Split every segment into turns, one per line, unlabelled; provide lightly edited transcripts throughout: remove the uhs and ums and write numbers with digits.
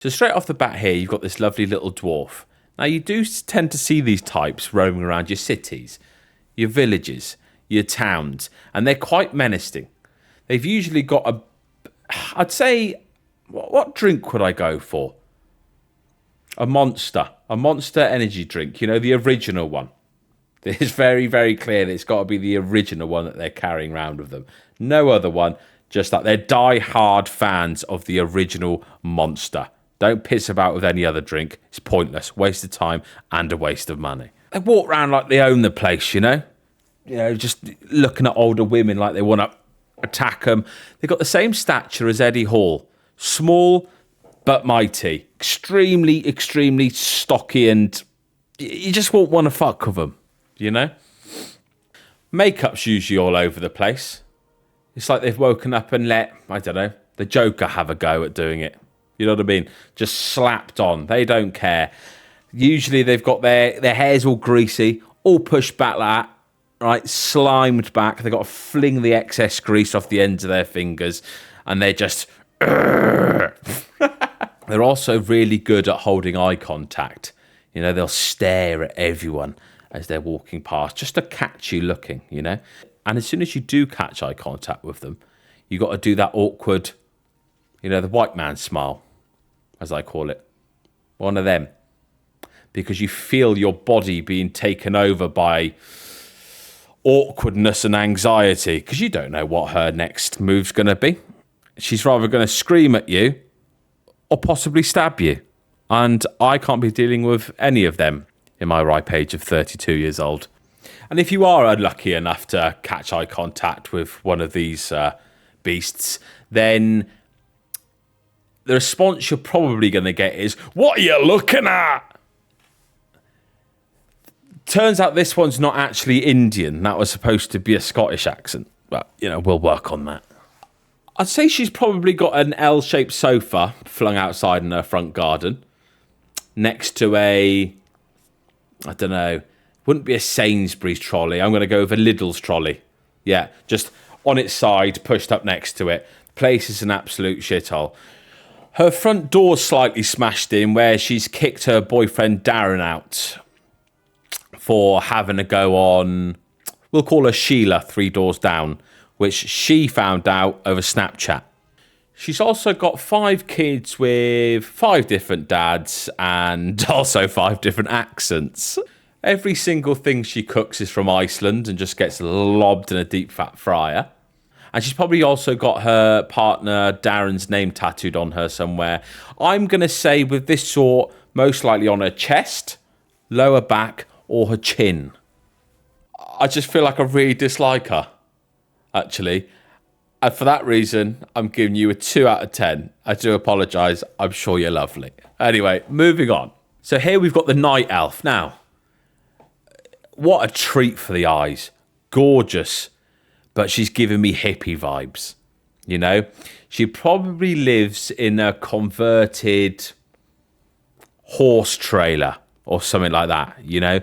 So straight off the bat here, you've got this lovely little dwarf. Now, you do tend to see these types roaming around your cities, your villages, your towns, and they're quite menacing. They've usually got I'd say, what drink would I go for? A monster energy drink, you know, the original one. It's very, very clear that it's got to be the original one that they're carrying around with them. No other one, just that they're die-hard fans of the original monster. Don't piss about with any other drink. It's pointless. Waste of time and a waste of money. They walk around like they own the place, you know? You know, just looking at older women like they want to attack them. They've got the same stature as Eddie Hall. Small but mighty. Extremely, extremely stocky, and you just won't want to fuck with them, you know? Makeup's usually all over the place. It's like they've woken up and let, I don't know, the Joker have a go at doing it. You know what I mean? Just slapped on. They don't care. Usually they've got their hair's all greasy, all pushed back like that, right? Slimed back. They've got to fling the excess grease off the ends of their fingers, and they're just... They're also really good at holding eye contact. You know, they'll stare at everyone as they're walking past, just to catch you looking, you know? And as soon as you do catch eye contact with them, you got to do that awkward, you know, the white man smile, as I call it. One of them. Because you feel your body being taken over by awkwardness and anxiety, because you don't know what her next move's going to be. She's rather going to scream at you or possibly stab you. And I can't be dealing with any of them in my ripe age of 32 years old. And if you are unlucky enough to catch eye contact with one of these beasts, then the response you're probably going to get is, "What are you looking at?" Turns out this one's not actually Indian. That was supposed to be a Scottish accent. But, you know, we'll work on that. I'd say she's probably got an L-shaped sofa flung outside in her front garden next to I don't know, wouldn't be a Sainsbury's trolley. I'm going to go with a Lidl's trolley. Yeah, just on its side, pushed up next to it. Place is an absolute shithole. Her front door's slightly smashed in where she's kicked her boyfriend Darren out for having a go on, we'll call her Sheila, 3 doors down, which she found out over Snapchat. She's also got 5 kids with 5 different dads and also 5 different accents. Every single thing she cooks is from Iceland and just gets lobbed in a deep fat fryer. And she's probably also got her partner Darren's name tattooed on her somewhere. I'm going to say with this sort, most likely on her chest, lower back, or her chin. I just feel like I really dislike her, actually. And for that reason, I'm giving you a 2 out of 10. I do apologise. I'm sure you're lovely. Anyway, moving on. So here we've got the night elf. Now, what a treat for the eyes. Gorgeous. But she's giving me hippie vibes. You know? She probably lives in a converted horse trailer or something like that, you know?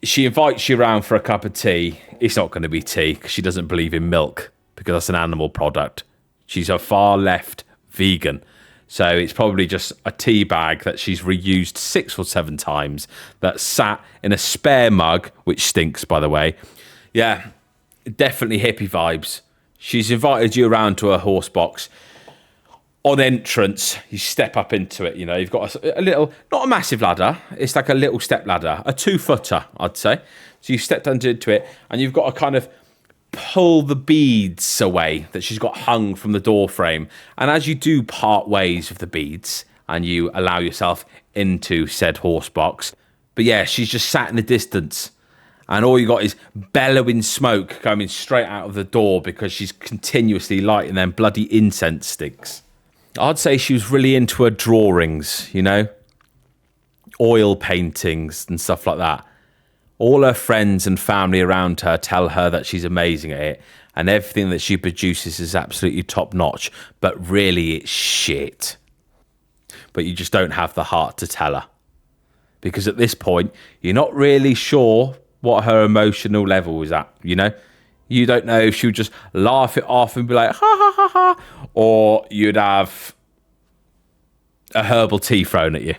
She invites you around for a cup of tea. It's not going to be tea because she doesn't believe in milk because that's an animal product. She's a far left vegan. So it's probably just a tea bag that she's reused 6 or 7 times that sat in a spare mug, which stinks, by the way. Yeah, definitely hippie vibes. She's invited you around to her horse box. On entrance, you step up into it, you know, you've got a little, not a massive ladder, it's like a little step ladder, a 2-footer, I'd say. So you've stepped into it, and you've got to kind of pull the beads away that she's got hung from the door frame. And as you do part ways with the beads, and you allow yourself into said horse box, but yeah, she's just sat in the distance, and all you got is bellowing smoke coming straight out of the door because she's continuously lighting them bloody incense sticks. I'd say she was really into her drawings, you know, oil paintings and stuff like that. All her friends and family around her tell her that she's amazing at it, and everything that she produces is absolutely top notch, but really it's shit. But you just don't have the heart to tell her. Because at this point, you're not really sure what her emotional level is at, you know? You don't know if she would just laugh it off and be like, ha, ha, ha, ha. Or you'd have a herbal tea thrown at you.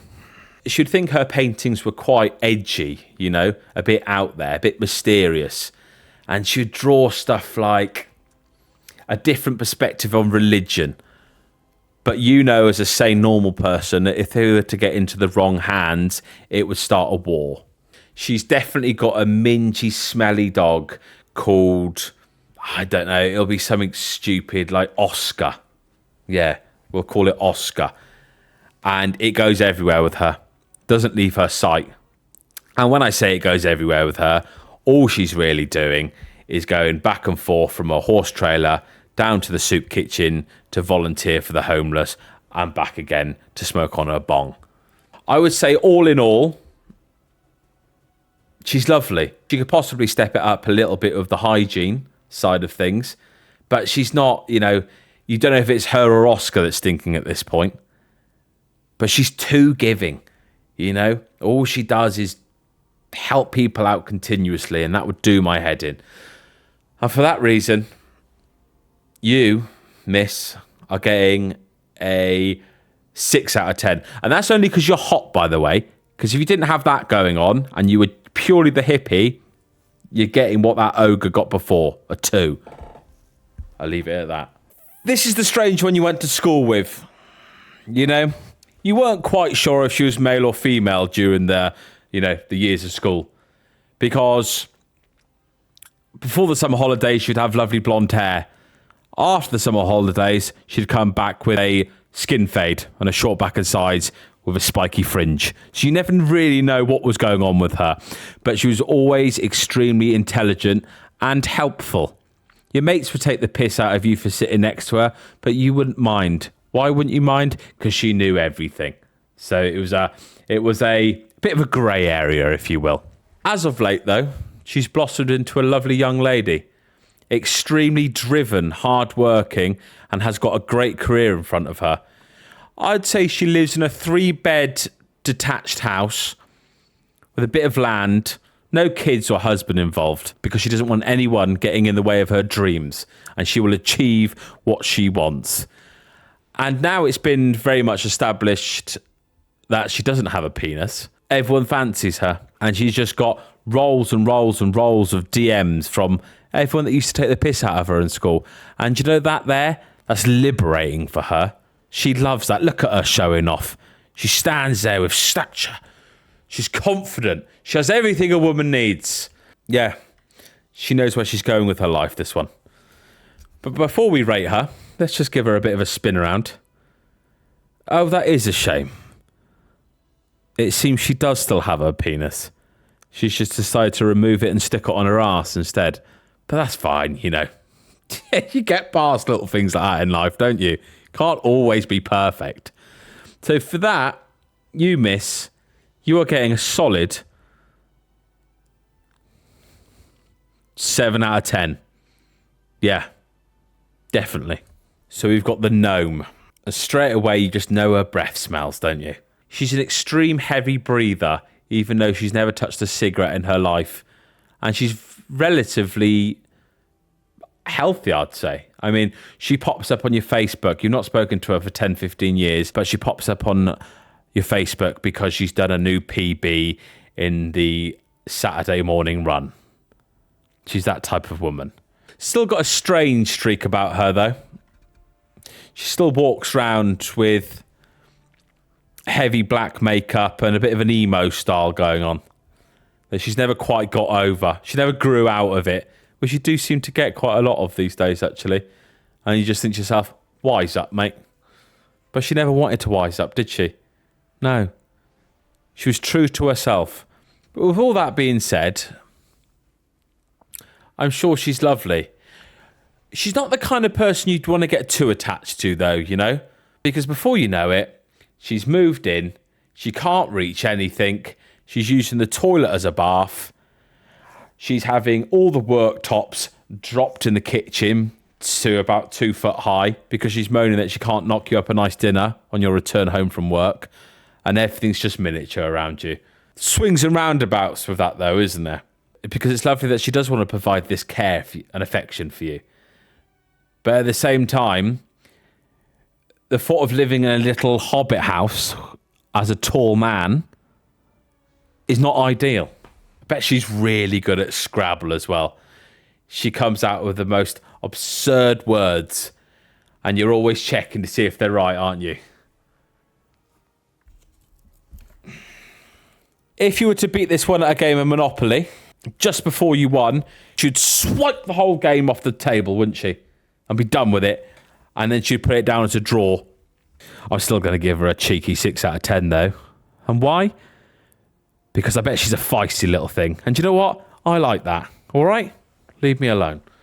You'd think her paintings were quite edgy, you know, a bit out there, a bit mysterious. And she'd draw stuff like a different perspective on religion. But you know, as a sane, normal person, that if they were to get into the wrong hands, it would start a war. She's definitely got a mingy, smelly dog called, I don't know, it'll be something stupid like Oscar. Yeah, we'll call it Oscar. And it goes everywhere with her. Doesn't leave her sight. And when I say it goes everywhere with her, all she's really doing is going back and forth from a horse trailer down to the soup kitchen to volunteer for the homeless and back again to smoke on her bong. I would say all in all, she's lovely. She could possibly step it up a little bit of the hygiene side of things, but she's not, you know, you don't know if it's her or Oscar that's stinking at this point, but she's too giving, you know. All she does is help people out continuously, and that would do my head in. And for that reason, you, miss, are getting a 6 out of 10. And that's only because you're hot, by the way, because if you didn't have that going on and you were purely the hippie, you're getting what that ogre got before, a 2. I'll leave it at that. This is the strange one you went to school with. You know, you weren't quite sure if she was male or female during the years of school. Because before the summer holidays, she'd have lovely blonde hair. After the summer holidays, she'd come back with a skin fade and a short back and sides with a spiky fringe. So you never really know what was going on with her. But she was always extremely intelligent and helpful. Your mates would take the piss out of you for sitting next to her, but you wouldn't mind. Why wouldn't you mind? Because she knew everything. So it was a bit of a grey area, if you will. As of late, though, she's blossomed into a lovely young lady. Extremely driven, hard-working, and has got a great career in front of her. I'd say she lives in a 3-bed detached house with a bit of land, no kids or husband involved, because she doesn't want anyone getting in the way of her dreams, and she will achieve what she wants. And now it's been very much established that she doesn't have a penis. Everyone fancies her, and she's just got rolls and rolls and rolls of DMs from everyone that used to take the piss out of her in school. And you know that's liberating for her. She loves that. Look at her showing off. She stands there with stature. She's confident. She has everything a woman needs. Yeah, she knows where she's going with her life, this one. But before we rate her, let's just give her a bit of a spin around. Oh, that is a shame. It seems she does still have her penis. She's just decided to remove it and stick it on her ass instead. But that's fine, you know. You get past little things like that in life, don't you? Can't always be perfect. So for that, you miss, you are getting a solid 7 out of 10. Yeah, definitely. So we've got the gnome. And straight away, you just know her breath smells, don't you? She's an extreme heavy breather, even though she's never touched a cigarette in her life. And she's relatively healthy, I'd say. I mean, she pops up on your Facebook. You've not spoken to her for 10, 15 years, but she pops up on your Facebook because she's done a new PB in the Saturday morning run. She's that type of woman. Still got a strange streak about her, though. She still walks around with heavy black makeup and a bit of an emo style going on that she's never quite got over. She never grew out of it, which you do seem to get quite a lot of these days, actually. And you just think to yourself, wise up, mate. But she never wanted to wise up, did she? No. She was true to herself. But with all that being said, I'm sure she's lovely. She's not the kind of person you'd want to get too attached to, though, you know? Because before you know it, she's moved in, she can't reach anything, she's using the toilet as a bath, she's having all the worktops dropped in the kitchen to about 2 foot high because she's moaning that she can't knock you up a nice dinner on your return home from work, and everything's just miniature around you. Swings and roundabouts with that, though, isn't there? Because it's lovely that she does want to provide this care and affection for you. But at the same time, the thought of living in a little hobbit house as a tall man is not ideal. I bet she's really good at Scrabble as well. She comes out with the most absurd words, and you're always checking to see if they're right, aren't you? If you were to beat this one at a game of Monopoly, just before you won, she'd swipe the whole game off the table, wouldn't she? And be done with it. And then she'd put it down as a draw. I'm still going to give her a cheeky 6 out of 10, though. And why? Because I bet she's a feisty little thing. And do you know what? I like that. All right? Leave me alone.